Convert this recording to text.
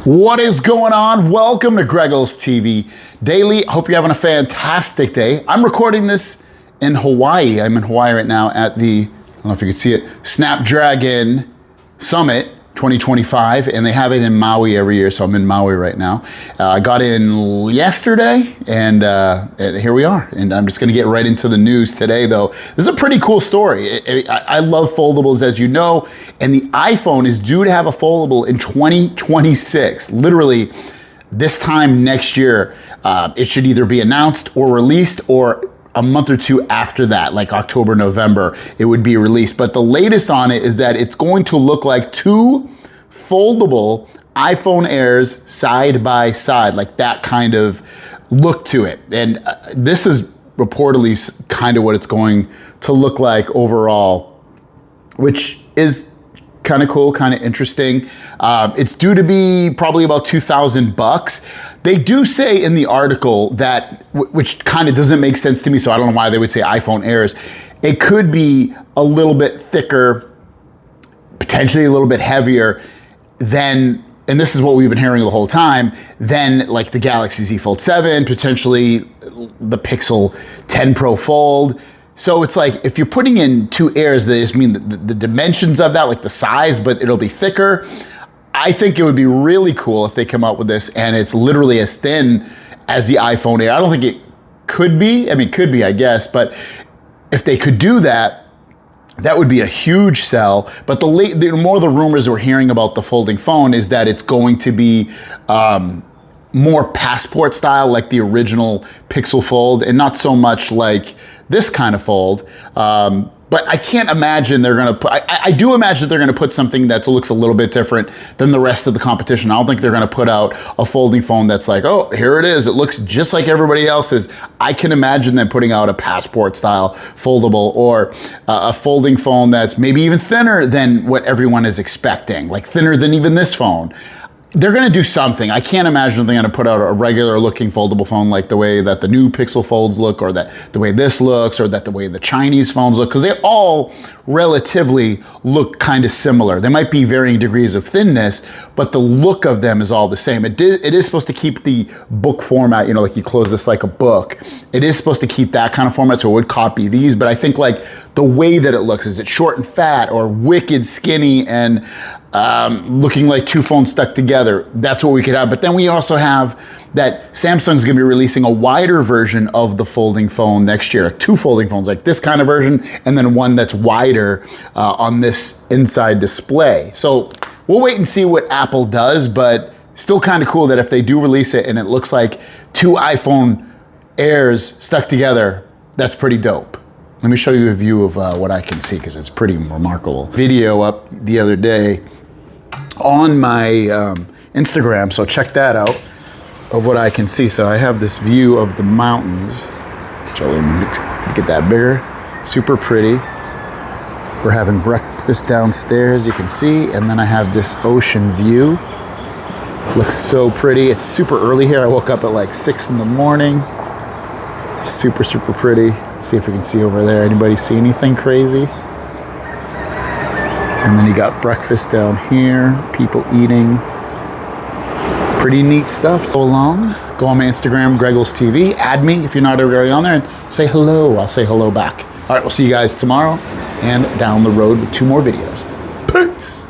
What is going on? Welcome to Greggles TV Daily. Hope you're having a fantastic day. I'm recording this in Hawaii. I'm in Hawaii right now at the, I don't know if you can see it, Snapdragon Summit 2025, and they have it in Maui every year, so I'm in Maui right now. I got in yesterday, and here we are. And I'm just gonna get right into the news today, though. This is a pretty cool story. I love foldables, as you know, and the iPhone is due to have a foldable in 2026. Literally, this time next year, it should either be announced or released, or a month or two after that, like October, November, it would be released. But the latest on it is that it's going to look like two foldable iPhone Airs side by side, like that kind of look to it. And this is reportedly kind of what it's going to look like overall, which is kind of cool, kind of interesting. It's due to be probably about $2,000. They do say in the article that, which kind of doesn't make sense to me, so I don't know why they would say iPhone Airs. It could be a little bit thicker, potentially a little bit heavier than, and this is what we've been hearing the whole time, than like the Galaxy Z Fold 7, potentially the Pixel 10 Pro Fold. So it's like, if you're putting in two Airs, they just mean the dimensions of that, like the size, but it'll be thicker. I think it would be really cool if they come up with this and it's literally as thin as the iPhone Air. I don't think it could be. I mean, it could be, I guess, but if they could do that, that would be a huge sell. But the more the rumors we're hearing about the folding phone is that it's going to be more passport style, like the original Pixel Fold, and not so much like this kind of fold. But I can't imagine they're gonna put, I do imagine they're gonna put something that looks a little bit different than the rest of the competition. I don't think they're gonna put out a folding phone that's like, oh, here it is. It looks just like everybody else's. I can imagine them putting out a passport style foldable, or a folding phone that's maybe even thinner than what everyone is expecting, like thinner than even this phone. They're gonna do something. I can't imagine they're gonna put out a regular looking foldable phone like the way that the new Pixel Folds look, or that the way this looks, or that the way the Chinese phones look, because they all relatively look kind of similar. They might be varying degrees of thinness, but the look of them is all the same. It is supposed to keep the book format, you know, like you close this like a book. It is supposed to keep that kind of format, so it would copy these, but I think like the way that it looks, is it short and fat, or wicked skinny and looking like two phones stuck together? That's what we could have. But then we also have that Samsung's gonna be releasing a wider version of the folding phone next year. Two folding phones, like this kind of version, and then one that's wider on this inside display. So we'll wait and see what Apple does, but still kind of cool that if they do release it and it looks like two iPhone Airs stuck together, that's pretty dope. Let me show you a view of what I can see, because it's pretty remarkable. Video up the other day on my Instagram, so check that out, of what I can see. So I have this view of the mountains, which I'll get that bigger, super pretty. We're having breakfast downstairs, you can see, and then I have this ocean view. Looks so pretty. It's super early here. I woke up at like 6 in the morning. Super, super pretty. Let's see if we can see over there. Anybody see anything crazy? And then you got breakfast down here, people eating. Pretty neat stuff. So long, go on my Instagram, Greggles TV, add me if you're not already on there, and say hello. I'll say hello back. All right, we'll see you guys tomorrow and down the road with 2 more videos. Peace.